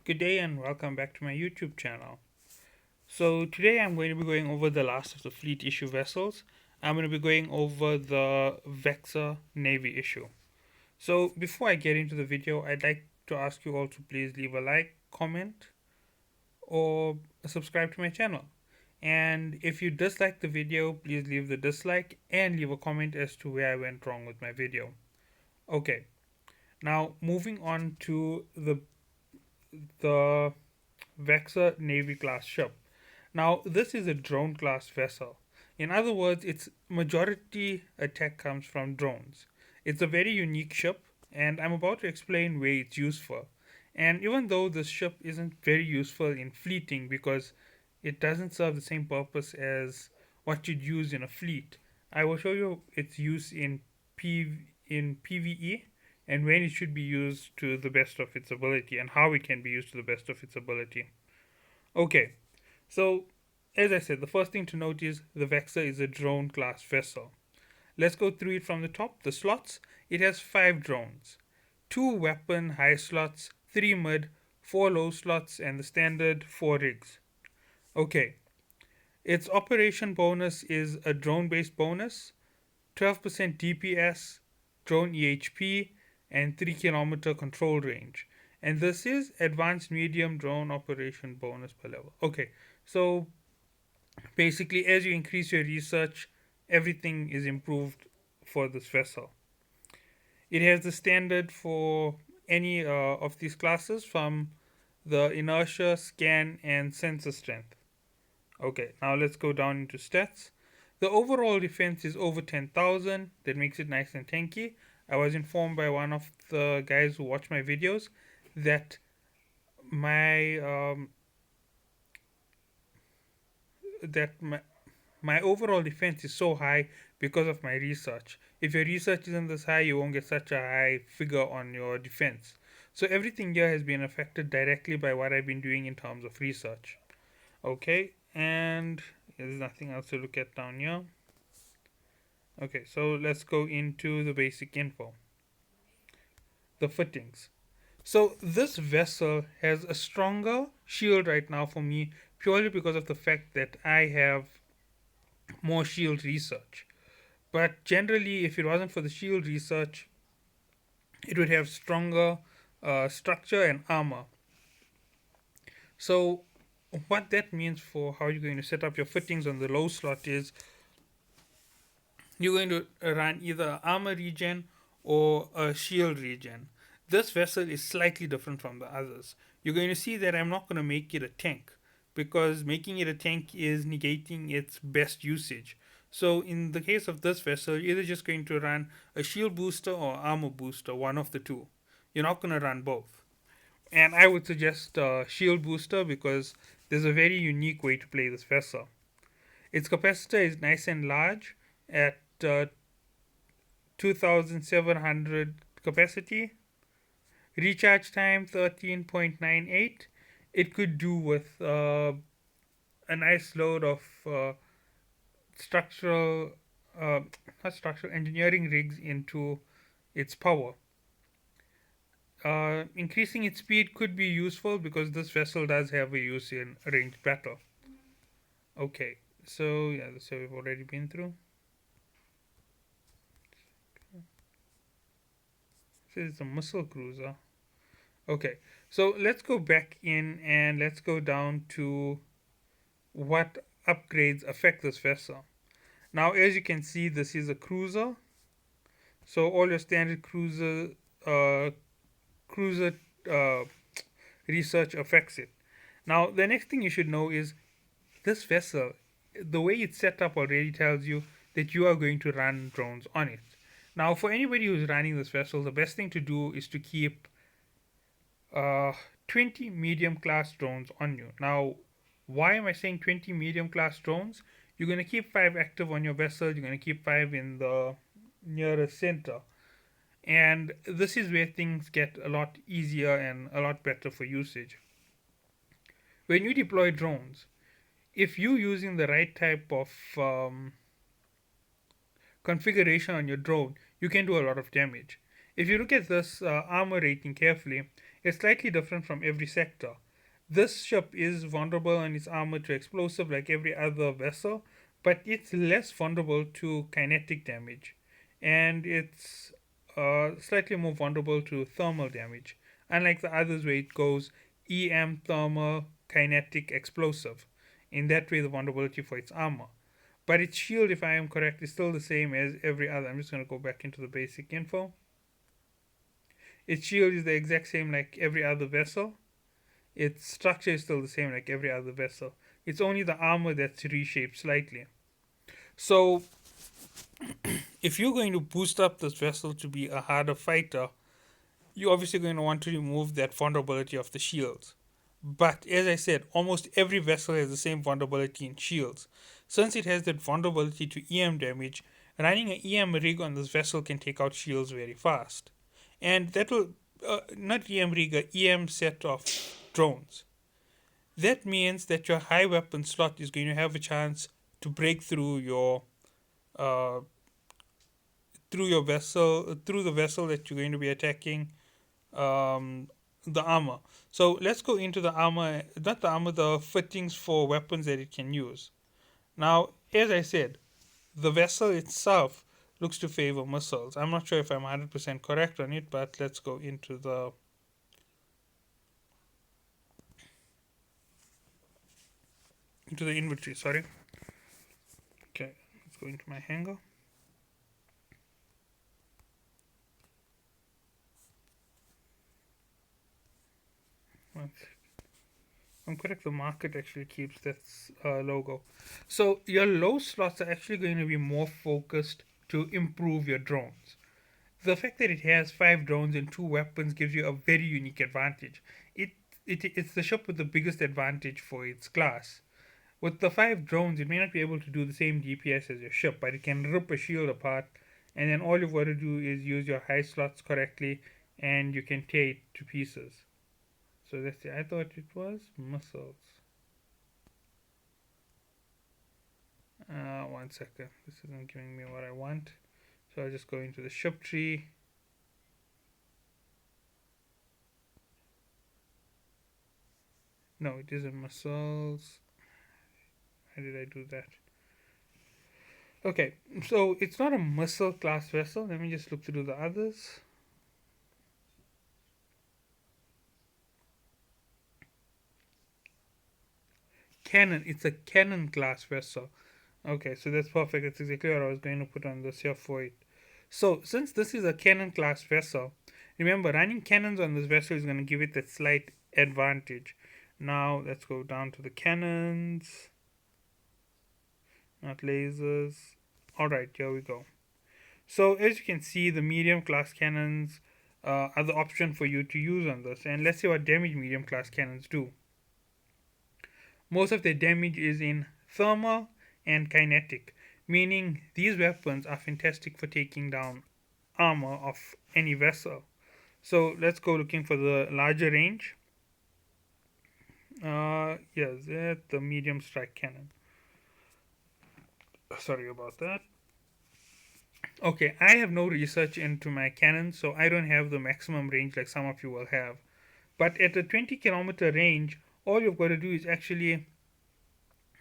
Good day and welcome back to my YouTube channel. So today I'm going to be going over the last of the fleet issue vessels. I'm going to be going over the Vexor Navy issue. So before I get into the video, I'd like to ask you all to please leave a like, comment, or subscribe to my channel. And if you dislike the video, please leave the dislike and leave a comment as to where I went wrong with my video. Okay, now moving on to the Vexor Navy class ship. Now, this is a drone class vessel. In other words, its majority attack comes from drones. It's a very unique ship, and I'm about to explain where it's useful. And even though this ship isn't very useful in fleeting because it doesn't serve the same purpose as what you'd use in a fleet, I will show you its use in PvE and when it should be used to the best of its ability and how it can be used to the best of its ability. Okay, so as I said, the first thing to note is the Vexor is a drone class vessel. Let's go through it from the top. The slots, it has 5 drones, 2 weapon high slots, 3 mid, 4 low slots, and the standard 4 rigs. Okay, its operation bonus is a drone based bonus, 12% DPS, drone EHP, and 3 kilometer control range. And this is advanced medium drone operation bonus per level. Okay, so basically, as you increase your research, everything is improved for this vessel. It has the standard for any of these classes from the inertia, scan, and sensor strength. Okay, now let's go down into stats. The overall defense is over 10,000. That makes it nice and tanky. I was informed by one of the guys who watch my videos that my that my overall defense is so high because of my research. If your research isn't this high, you won't get such a high figure on your defense. So everything here has been affected directly by what I've been doing in terms of research. Okay, and there's nothing else to look at down here. Okay, so let's go into the basic info. The fittings. So this vessel has a stronger shield right now for me purely because of the fact that I have more shield research. But generally, if it wasn't for the shield research, it would have stronger structure and armor. So what that means for how you're going to set up your fittings on the low slot is you're going to run either armor regen or a shield regen. This vessel is slightly different from the others. You're going to see that I'm not going to make it a tank because making it a tank is negating its best usage. So in the case of this vessel, you're either just going to run a shield booster or armor booster, one of the two. You're not going to run both. And I would suggest shield booster because there's a very unique way to play this vessel. Its capacitor is nice and large at 2700 capacity. Recharge time 13.98. It could do with a nice load of structural, not structural, engineering rigs into its power. Increasing its speed could be useful because this vessel does have a use in ranged battle. Okay, so yeah, this we've already been through. This is a missile cruiser. Okay, so let's go back in and let's go down to what upgrades affect this vessel. Now, as you can see, this is a cruiser. So all your standard cruiser uh, research affects it. Now, the next thing you should know is this vessel, the way it's set up already tells you that you are going to run drones on it. Now, for anybody who's running this vessel, the best thing to do is to keep uh, 20 medium class drones on you. Now, why am I saying 20 medium class drones? You're going to keep 5 active on your vessel, you're going to keep 5 in the nearest center. And this is where things get a lot easier and a lot better for usage. When you deploy drones, if you're using the right type of configuration on your drone, you can do a lot of damage. If you look at this armor rating carefully, it's slightly different from every sector. This ship is vulnerable in its armor to explosive like every other vessel, but it's less vulnerable to kinetic damage, and it's slightly more vulnerable to thermal damage, unlike the others where it goes EM, thermal, kinetic, explosive. In that way, the vulnerability for its armor. But its shield, if I am correct, is still the same as every other. I'm just going to go back into the basic info. Its shield is the exact same like every other vessel. Its structure is still the same like every other vessel. It's only the armor that's reshaped slightly. So, if you're going to boost up this vessel to be a harder fighter, you're obviously going to want to remove that vulnerability of the shields. But as I said, almost every vessel has the same vulnerability in shields. Since it has that vulnerability to EM damage, running an EM rig on this vessel can take out shields very fast. And that will, not EM rig, a EM set of drones. That means that your high weapon slot is going to have a chance to break uh, through your vessel, through the vessel that you're going to be attacking, um, the armor. So let's go into the armor, not the armor, the fittings for weapons that it can use. Now, as I said, the vessel itself looks to favor missiles. I'm not sure if I'm 100% correct on it, but let's go into the inventory. Sorry. Okay, let's go into my hanger. I'm correct, the market actually keeps that logo. So your low slots are actually going to be more focused to improve your drones. The fact that it has 5 drones and 2 weapons gives you a very unique advantage. It, it's the ship with the biggest advantage for its class. With the 5 drones, it may not be able to do the same DPS as your ship, but it can rip a shield apart, and then all you've got to do is use your high slots correctly, and you can tear it to pieces. So that's it. I thought it was missiles. 1 second. This isn't giving me what I want. So I'll just go into the ship tree. No, it isn't missiles. How did I do that? Okay, so it's not a missile class vessel. Let me just look through the others. Cannon. It's a cannon class vessel. Okay, so that's perfect. That's exactly what I was going to put on this here for it. So, since this is a cannon class vessel, remember running cannons on this vessel is going to give it that slight advantage. Now, let's go down to the cannons, not lasers. Alright, here we go. So, as you can see, the medium class cannons are the option for you to use on this. And let's see what damage medium class cannons do. Most of their damage is in thermal and kinetic, meaning these weapons are fantastic for taking down armor of any vessel. So let's go looking for the larger range. Yes, the medium strike cannon. Sorry about that. Okay, I have no research into my cannon, so I don't have the maximum range like some of you will have. But at a 20-kilometer range, all you've got to do is actually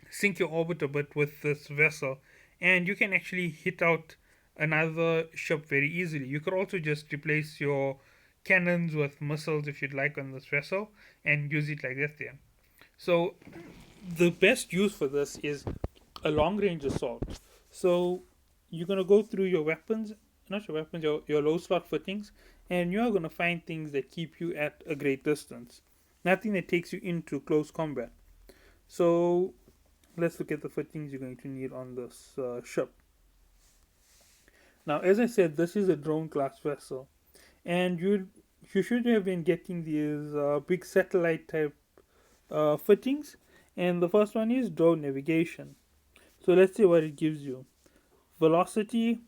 sync your orbit a bit with this vessel, and you can actually hit out another ship very easily. You could also just replace your cannons with missiles if you'd like on this vessel and use it like that there. So the best use for this is a long range assault. So you're gonna go through your weapons, not your weapons, your low slot fittings, and you are gonna find things that keep you at a great distance. Nothing that takes you into close combat. So let's look at the fittings you're going to need on this ship. Now, as I said, this is a drone class vessel, and you should have been getting these big satellite type fittings. And the first one is drone navigation. So let's see what it gives you. Velocity,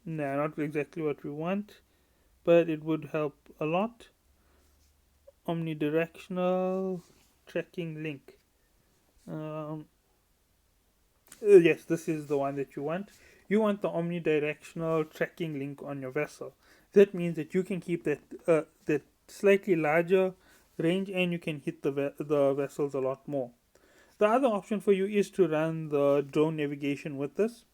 nah, not exactly what we want, but it would help a lot. Omnidirectional tracking link. Yes, this is the one that you want. You want the omnidirectional tracking link on your vessel. That means that you can keep that slightly larger range, and you can hit the vessels a lot more. The other option for you is to run the drone navigation with this.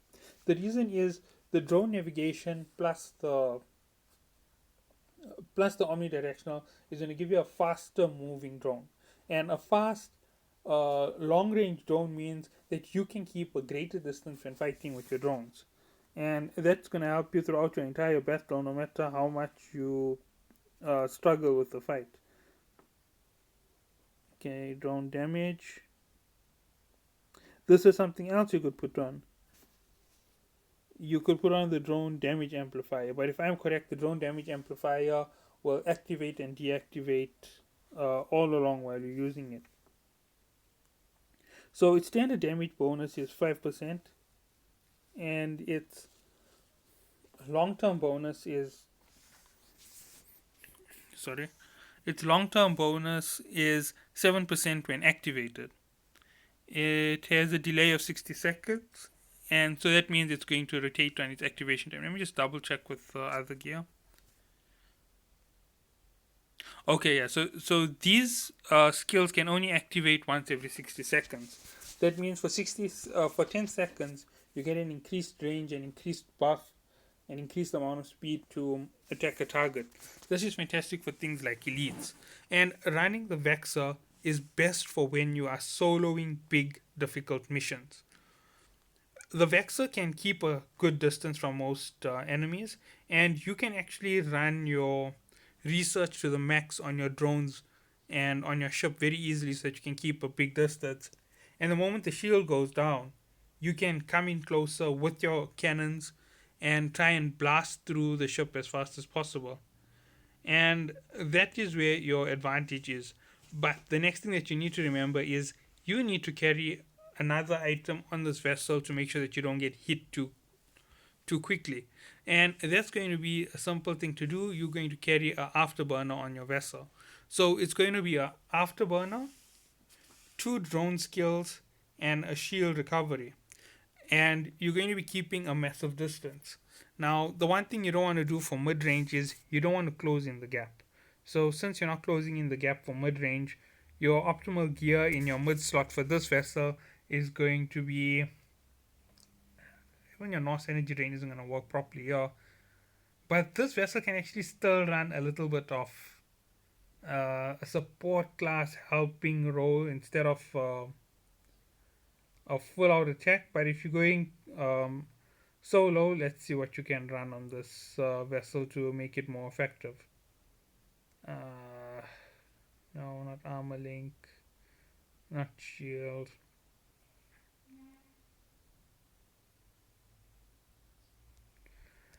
The reason is the drone navigation plus the omnidirectional is going to give you a faster moving drone. And a fast long range drone means that you can keep a greater distance when fighting with your drones. And that's going to help you throughout your entire battle, no matter how much you struggle with the fight. Okay, drone damage. This is something else you could put on. You could put on the drone damage amplifier, but if I'm correct, the drone damage amplifier will activate and deactivate all along while you're using it. So its standard damage bonus is 5%, and its long term bonus is sorry, its long term bonus is 7% when activated. It has a delay of 60 seconds, and so that means it's going to rotate on its activation time. Let me just double check with other gear. Okay, yeah. So these skills can only activate once every 60 seconds. That means for 10 seconds you get an increased range, an increased buff, an increased amount of speed to attack a target. This is fantastic for things like elites. And running the Vexor is best for when you are soloing big difficult missions. The Vexor can keep a good distance from most enemies, and you can actually run your research to the max on your drones and on your ship very easily so that you can keep a big distance. And the moment the shield goes down, you can come in closer with your cannons and try and blast through the ship as fast as possible. And that is where your advantage is. But the next thing that you need to remember is you need to carry another item on this vessel to make sure that you don't get hit too quickly. And that's going to be a simple thing to do. You're going to carry a afterburner on your vessel. So it's going to be a afterburner, two drone skills, and a shield recovery. And you're going to be keeping a massive distance. Now, the one thing you don't want to do for mid range is you don't want to close in the gap. So, since you're not closing in the gap for mid range, your optimal gear in your mid slot for this vessel is going to be even your Norse energy drain isn't going to work properly here. But this vessel can actually still run a little bit of a support class helping role instead of a full out attack. But if you're going solo, let's see what you can run on this vessel to make it more effective. Uh, no, not armor link, not shield.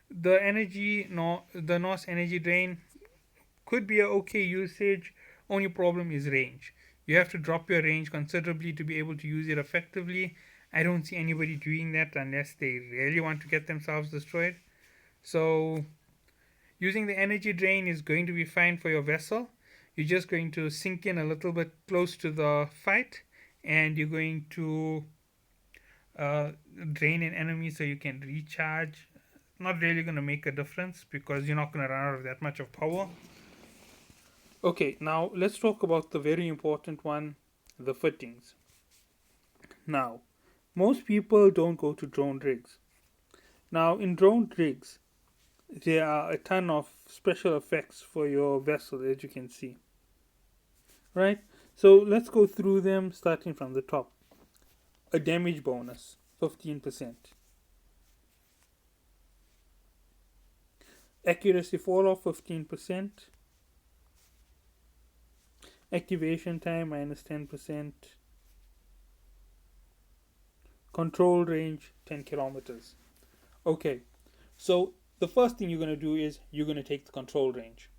The Norse energy drain could be a okay usage. Only problem is range. You have to drop your range considerably to be able to use it effectively. I don't see anybody doing that unless they really want to get themselves destroyed. So using the energy drain is going to be fine for your vessel. You're just going to sink in a little bit close to the fight, and you're going to uh, drain an enemy so you can recharge. Not really going to make a difference because you're not going to run out of that much of power. Okay, now let's talk about the very important one, the fittings. Now, most people don't go to drone rigs. Now, in drone rigs, there are a ton of special effects for your vessel, as you can see. Right? So let's go through them starting from the top. A damage bonus, 15%. Accuracy fall off, 15%. Activation time, minus 10%. Control range, 10 kilometers. Okay, so the first thing you're going to do is you're going to take the control range.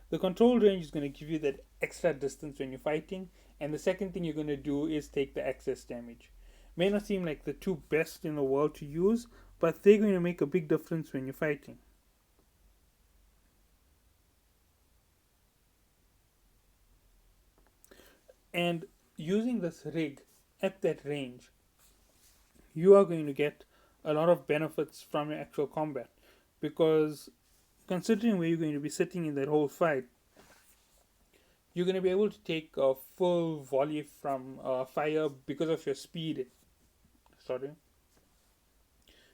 The control range is going to give you that extra distance when you're fighting, and the second thing you're going to do is take the excess damage. May not seem like the two best in the world to use, but they're going to make a big difference when you're fighting. And using this rig at that range, you are going to get a lot of benefits from your actual combat, because considering where you're going to be sitting in that whole fight, you're going to be able to take a full volley from fire because of your speed. Sorry,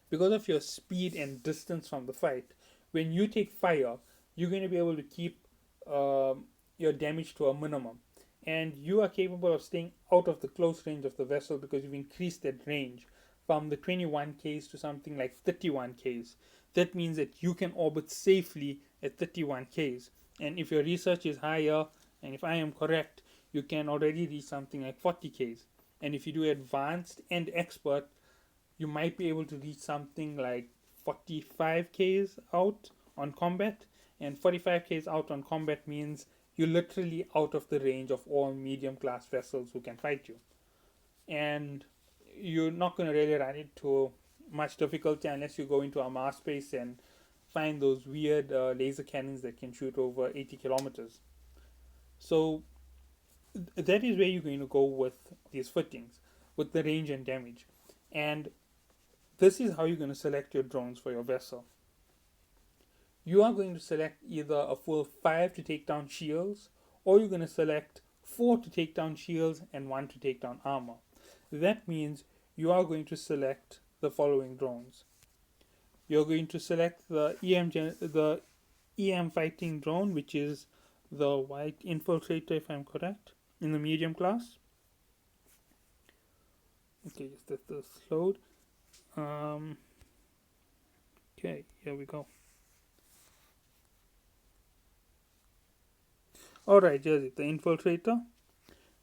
because of your speed and distance from the fight. When you take fire, you're going to be able to keep your damage to a minimum, and you are capable of staying out of the close range of the vessel because you've increased that range from the 21 Ks to something like 31 Ks. That means that you can orbit safely at 31 Ks, and if your research is higher, and if I am correct, you can already reach something like 40 Ks. And if you do advanced and expert, you might be able to reach something like 45 Ks out on combat. And 45 Ks out on combat means you're literally out of the range of all medium class vessels who can fight you. And you're not going to really run into much difficulty unless you go into a Mars space and find those weird laser cannons that can shoot over 80 kilometers. So that is where you're going to go with these fittings, with the range and damage. And this is how you're going to select your drones for your vessel. You are going to select either a full 5 to take down shields, or you're going to select 4 to take down shields and 1 to take down armor. That means you are going to select the following drones. You're going to select the EM fighting drone, which is the white infiltrator, if I'm correct, in the medium class. Okay, just let this load. Okay, here we go. Alright, here's it, the infiltrator.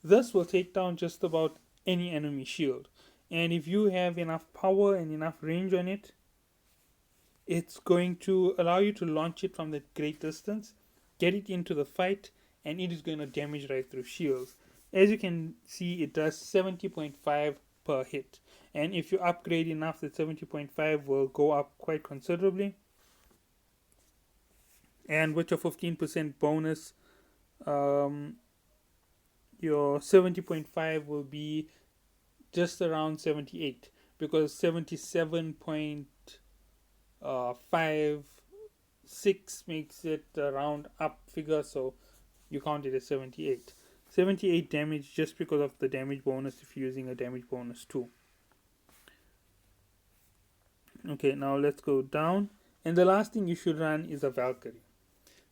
This will take down just about any enemy shield. And if you have enough power and enough range on it, it's going to allow you to launch it from that great distance, get it into the fight, and it is going to damage right through shields. As you can see, it does 70.5 per hit. And if you upgrade enough, that 70.5 will go up quite considerably. And with your 15% bonus, your 70.5 will be just around 78, because 77.56 makes it a round up figure, so you count it as 78. 78 damage just because of the damage bonus if you're using a damage bonus too. Okay, now let's go down. And the last thing you should run is a Valkyrie.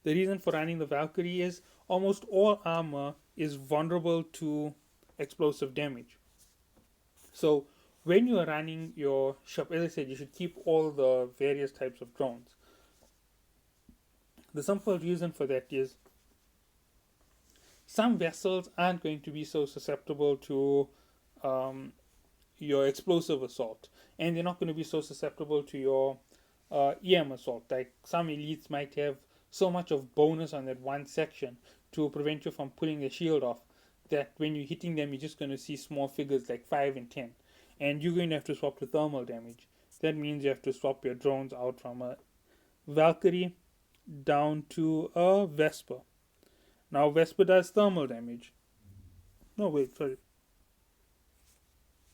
The reason for running the Valkyrie is almost all armor is vulnerable to explosive damage. So when you are running your ship, as I said, you should keep all the various types of drones. The simple reason for that is some vessels aren't going to be so susceptible to your explosive assault, and they're not going to be so susceptible to your EM assault. Like some elites might have so much of bonus on that one section to prevent you from pulling the shield off that when you're hitting them, you're just going to see small figures like 5 and 10. And you're going to have to swap to thermal damage. That means you have to swap your drones out from a Valkyrie down to a Vesper. Now, Vesper does thermal damage. No, wait, sorry.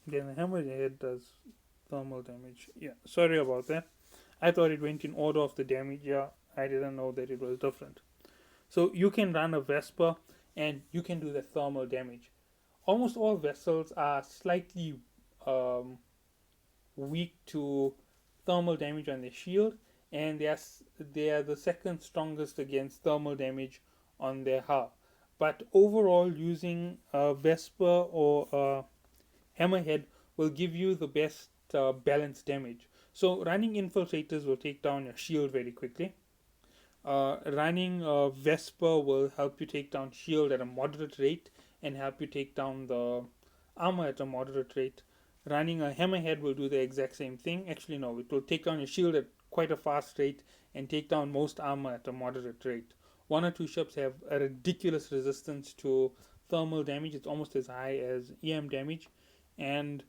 Then the Hammerhead does thermal damage. Yeah, sorry about that. I thought it went in order of the damage. Yeah, I didn't know that it was different. So you can run a Vesper and you can do the thermal damage. Almost all vessels are slightly weak to thermal damage on their shield, and they are the second strongest against thermal damage on their hull. But overall, using a Vesper or a Hammerhead will give you the best balanced damage. So running infiltrators will take down your shield very quickly. Running a Vesper will help you take down shield at a moderate rate and help you take down the armor at a moderate rate. Running a Hammerhead will do the exact same thing. Actually, no, it will take down your shield at quite a fast rate and take down most armor at a moderate rate. One or two ships have a ridiculous resistance to thermal damage. It's almost as high as EM damage, and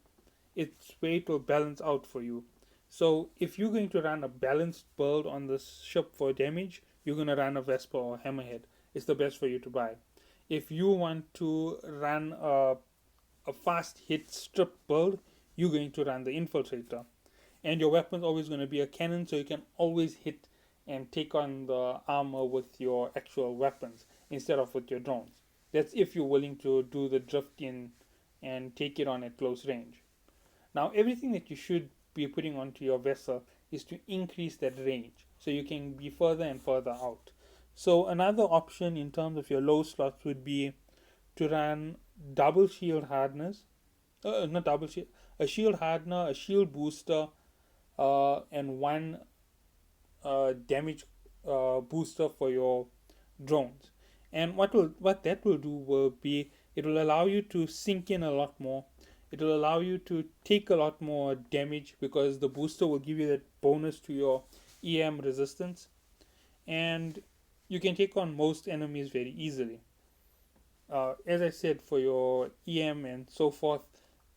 its weight will balance out for you. So if you're going to run a balanced build on this ship for damage, you're going to run a Vesper or Hammerhead. It's the best for you to buy. If you want to run a fast hit strip build, you're going to run the infiltrator. And your weapon's always going to be a cannon, so you can always hit and take on the armor with your actual weapons instead of with your drones. That's if you're willing to do the drifting and take it on at close range. Now, everything that you should be putting onto your vessel is to increase that range so you can be further and further out. So, another option in terms of your low slots would be to run double shield hardeners, not double shield, a shield hardener, a shield booster, and one damage booster for your drones. And what that will do will be it will allow you to sink in a lot more. It will allow you to take a lot more damage because the booster will give you that bonus to your EM resistance, and you can take on most enemies very easily. As I said, for your EM and so forth,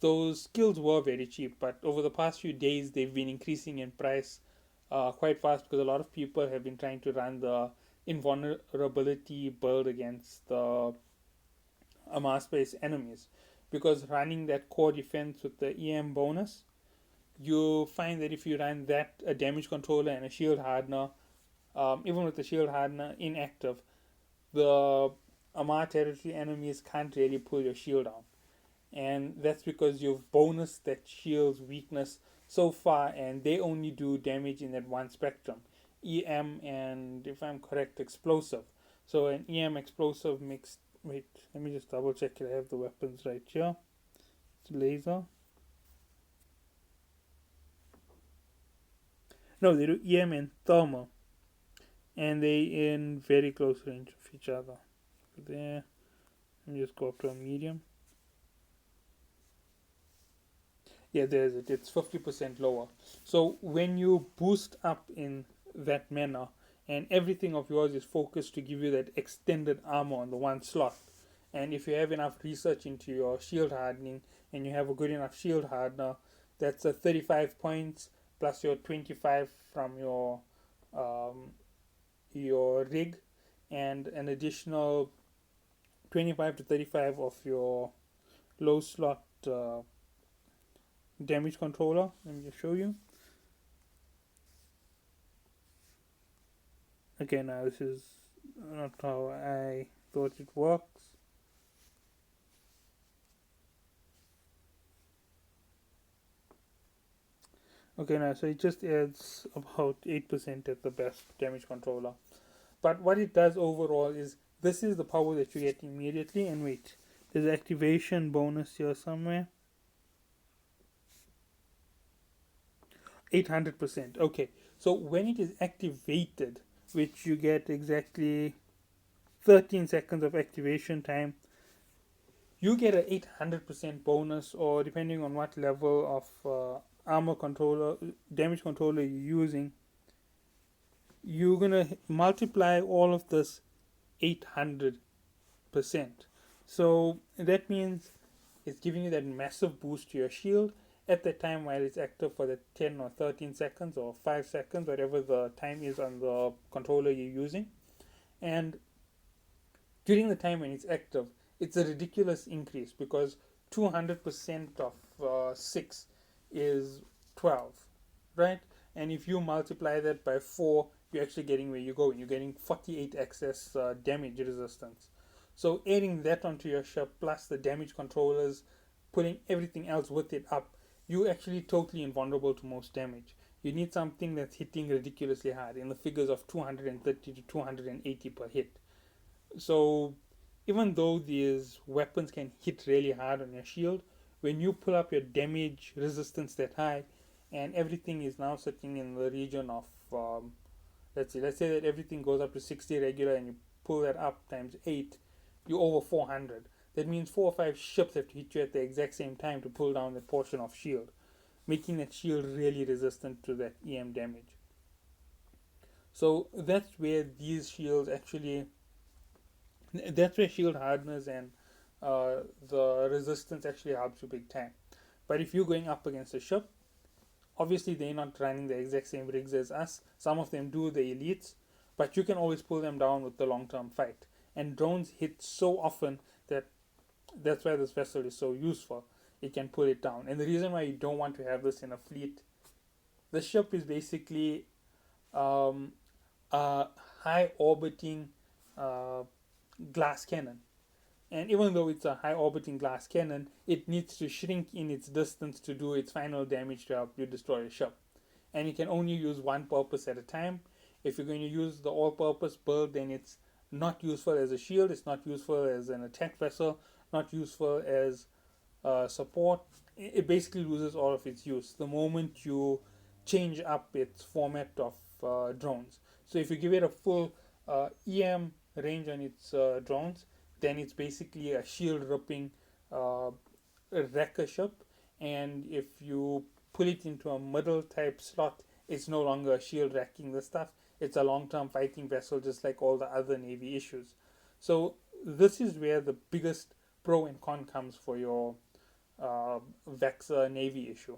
those skills were very cheap, but over the past few days they've been increasing in price quite fast because a lot of people have been trying to run the invulnerability build against the mass based enemies. Because running that core defense with the EM bonus, you find that if you run that, a damage controller and a shield hardener, even with the shield hardener inactive, the Amar territory enemies can't really pull your shield down. And that's because you've bonused that shield's weakness so far, and they only do damage in that one spectrum, EM and, if I'm correct, explosive. So an EM explosive makes. Wait, let me just double check it. I have the weapons right here. It's laser. No, they do EM and thermal, and they in very close range of each other. There, let me just go up to a medium. Yeah, there's it. It's 50% lower. So when you boost up in that manner, and everything of yours is focused to give you that extended armor on the one slot, and if you have enough research into your shield hardening and you have a good enough shield hardener, that's a 35 points plus your 25 from your rig, and an additional 25 to 35 of your low slot damage controller. Let me just show you. Okay, now this is not how I thought it works. Okay, now so it just adds about 8% at the best damage controller. But what it does overall is this is the power that you get immediately. And wait, there's activation bonus here somewhere. 800%. Okay, so when it is activated, which you get exactly 13 seconds of activation time, you get an 800% bonus, or depending on what level of armor controller, damage controller you're using, you're gonna multiply all of this 800%. So that means it's giving you that massive boost to your shield at the time while it's active for the 10 or 13 seconds or 5 seconds, whatever the time is on the controller you're using. And during the time when it's active, it's a ridiculous increase because 200% of 6 is 12, right? And if you multiply that by 4, you're actually getting where you're going. You're getting 48 excess damage resistance. So adding that onto your ship plus the damage controllers, putting everything else with it up, you're actually totally invulnerable to most damage. You need something that's hitting ridiculously hard in the figures of 230 to 280 per hit. So even though these weapons can hit really hard on your shield, when you pull up your damage resistance that high, and everything is now sitting in the region of let's say that everything goes up to 60 regular, and you pull that up times 8, you're over 400. That means 4 or 5 ships have to hit you at the exact same time to pull down that portion of shield, making that shield really resistant to that EM damage. So that's where these shields actually, that's where shield hardness and the resistance actually helps you big time. But if you're going up against a ship, obviously they're not running the exact same rigs as us. Some of them do, the elites, but you can always pull them down with the long-term fight. And drones hit so often that that's why this vessel is so useful. it can pull it down. And the reason why you don't want to have this in a fleet, the ship is basically um, a high orbiting uh, glass cannon. And even though it's a high orbiting glass cannon, it needs to shrink in its distance to do its final damage to help you destroy a ship. And you can only use one purpose at a time. If you're going to use the all purpose build, then it's not useful as a shield, it's not useful as an attack vessel, not useful as support. It basically loses all of its use the moment you change up its format of drones. So if you give it a full EM range on its drones, then it's basically a shield ripping uh, wrecker ship. And if you put it into a middle type slot, it's no longer a shield wrecking the stuff. It's a long term fighting vessel, just like all the other Navy issues. So this is where the biggest pro and con comes for your Vexor Navy issue.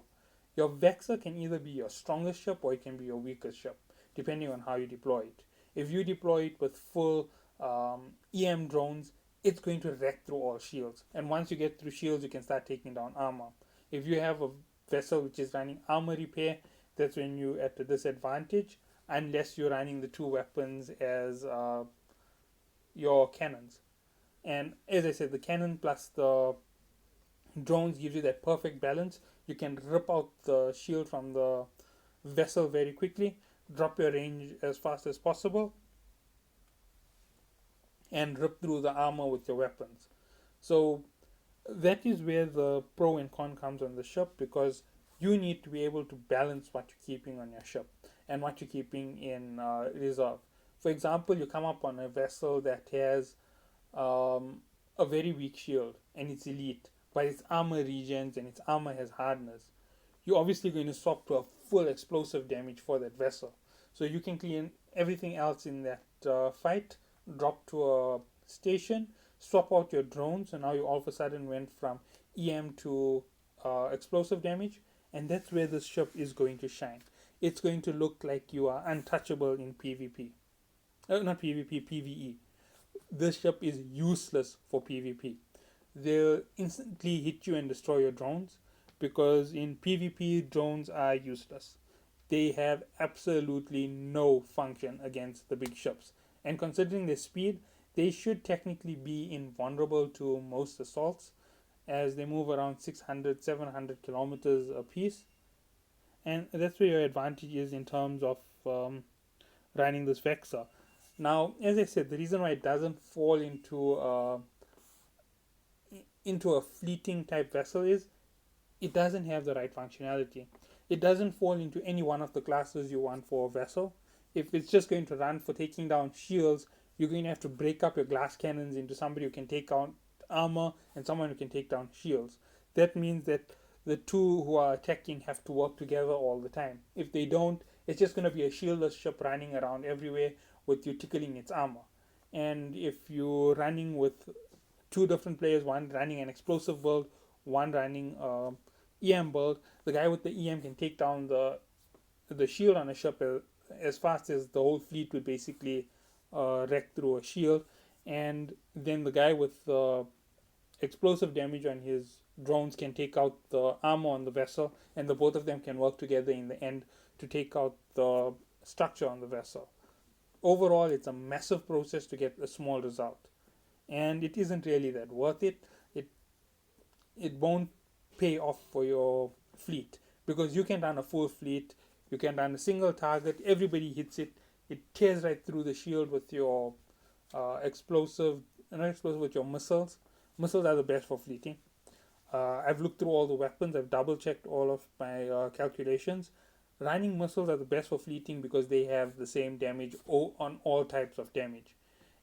Your Vexor can either be your strongest ship or it can be your weakest ship, depending on how you deploy it. If you deploy it with full EM drones, it's going to wreck through all shields. And once you get through shields, you can start taking down armor. If you have a vessel which is running armor repair, that's when you're at a disadvantage, unless you're running the two weapons as your cannons. And as I said, the cannon plus the drones gives you that perfect balance. You can rip out the shield from the vessel very quickly, drop your range as fast as possible, and rip through the armor with your weapons. So that is where the pro and con comes on the ship, because you need to be able to balance what you're keeping on your ship and what you're keeping in reserve. For example, you come up on a vessel that has um, a very weak shield and it's elite, but its armor regens and its armor has hardeners. You're obviously going to swap to a full explosive damage for that vessel. So you can clean everything else in that fight, drop to a station, swap out your drones, and now you all of a sudden went from EM to explosive damage, and that's where this ship is going to shine. It's going to look like you are untouchable in PvP. Not PvP, PvE. This ship is useless for PvP. They'll instantly hit you and destroy your drones, because in PvP, drones are useless. They have absolutely no function against the big ships. And considering their speed, they should technically be invulnerable to most assaults, as they move around 600, 700 kilometers a piece. And that's where your advantage is in terms of running this Vexor. Now, as I said, the reason why it doesn't fall into a fleeting type vessel is it doesn't have the right functionality. It doesn't fall into any one of the classes you want for a vessel. If it's just going to run for taking down shields, you're going to have to break up your glass cannons into somebody who can take out armor and someone who can take down shields. That means that the two who are attacking have to work together all the time. If they don't, it's just going to be a shieldless ship running around everywhere with you tickling its armor. And if you're running with two different players, one running an explosive build, one running EM build, the guy with the EM can take down the shield on a ship as fast as the whole fleet would basically wreck through a shield. And then the guy with the explosive damage on his drones can take out the armor on the vessel, and the both of them can work together in the end to take out the structure on the vessel. Overall, it's a massive process to get a small result, and it isn't really that worth it. It it won't pay off for your fleet, because you can run a full fleet, you can run a single target, everybody hits it, it tears right through the shield with your explosive, not explosive, with your missiles. Missiles are the best for fleeting. I've looked through all the weapons, I've double checked all of my calculations. Running missiles are the best for fleeting because they have the same damage on all types of damage.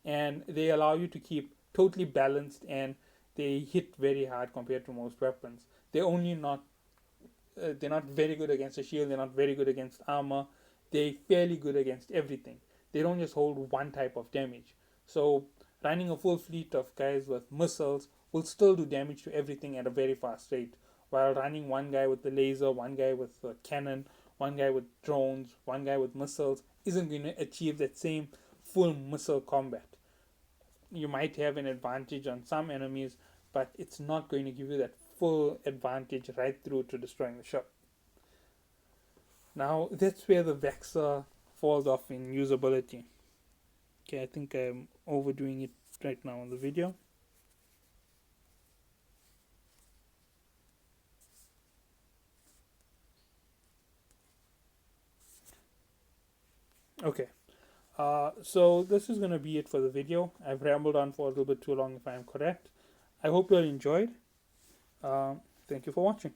And they allow you to keep totally balanced, and they hit very hard compared to most weapons. They're only not they're not very good against a shield, they're not very good against armor, they're fairly good against everything. They don't just hold one type of damage. So running a full fleet of guys with missiles will still do damage to everything at a very fast rate, while running one guy with the laser, one guy with a cannon, one guy with drones, one guy with missiles isn't going to achieve that same full missile combat. You might have an advantage on some enemies, but it's not going to give you that full advantage right through to destroying the ship. Now that's where the Vexor falls off in usability. Okay, I think I'm overdoing it right now in the video. Okay, so this is going to be it for the video. I've rambled on for a little bit too long if I am correct. I hope you all enjoyed. Thank you for watching.